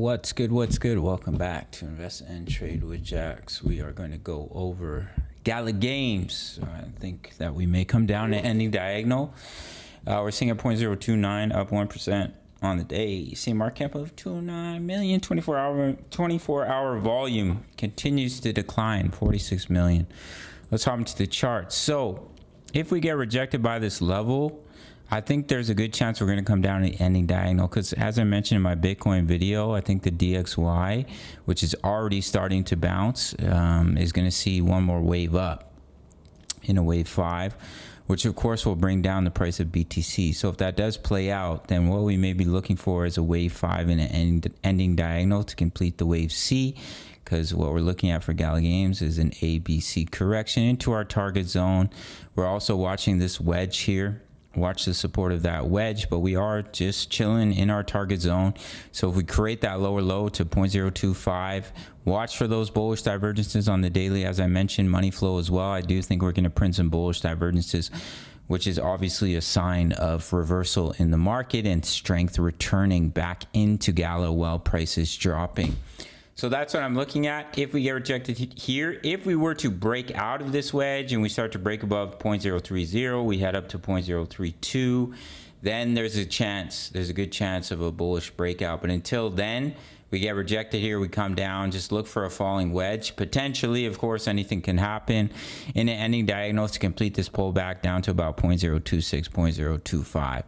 What's good? What's good? Welcome back to Invest and Trade with Jax. We are going to go over Gala games. I think that we may come down to ending diagonal. We're seeing a 0.029 up 1% on the day. You see a market cap of 209 million. 24-hour volume continues to decline, 46 million. Let's hop into the chart. So if we get rejected by this level, I think there's a good chance we're going to come down to the ending diagonal, because as I mentioned in my Bitcoin video, I think the DXY, which is already starting to bounce, is going to see one more wave up in a wave 5, which of course will bring down the price of BTC. So if that does play out, then what we may be looking for is a wave 5 and an ending diagonal to complete the wave C, because what we're looking at for Gala games is an ABC correction into our target zone. We're also watching this wedge here. Watch the support of that wedge, but we are just chilling in our target zone. So if we create that lower low to 0.025, watch for those bullish divergences on the daily. As I mentioned, money flow as well. I do think we're going to print some bullish divergences, which is obviously a sign of reversal in the market and strength returning back into Gala while prices dropping. So that's what I'm looking at. If we get rejected here, if we were to break out of this wedge and we start to break above 0.030, we head up to 0.032, then there's a good chance of a bullish breakout. But until then, we get rejected here, we come down, just look for a falling wedge. Potentially, of course, anything can happen in an ending diagonal to complete this pullback down to about 0.026, 0.025.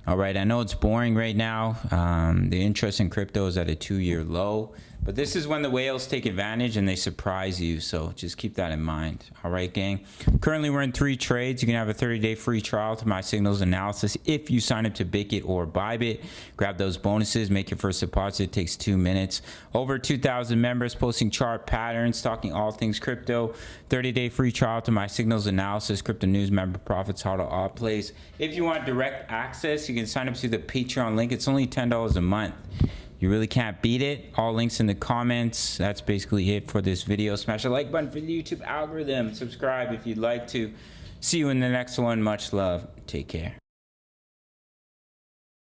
All right, I know it's boring right now. The interest in crypto is at a 2-year low, but this is when the whales take advantage and they surprise you. So just keep that in mind. All right, gang. Currently, we're in 3 trades. You can have a 30-day free trial to my signals analysis if you sign up to Bickit or Bybit. Grab those bonuses. Make your first deposit. It takes 2 minutes. Over 2,000 members posting chart patterns, talking all things crypto. 30-day free trial to my signals analysis, crypto news, member profits, how to opt plays. If you want direct access, you can sign up to the Patreon link. It's only $10 a month. You really can't beat it. All links in the comments. That's basically it for this video. Smash the like button for the YouTube algorithm. Subscribe if you'd like to. See you in the next one. Much love. Take care.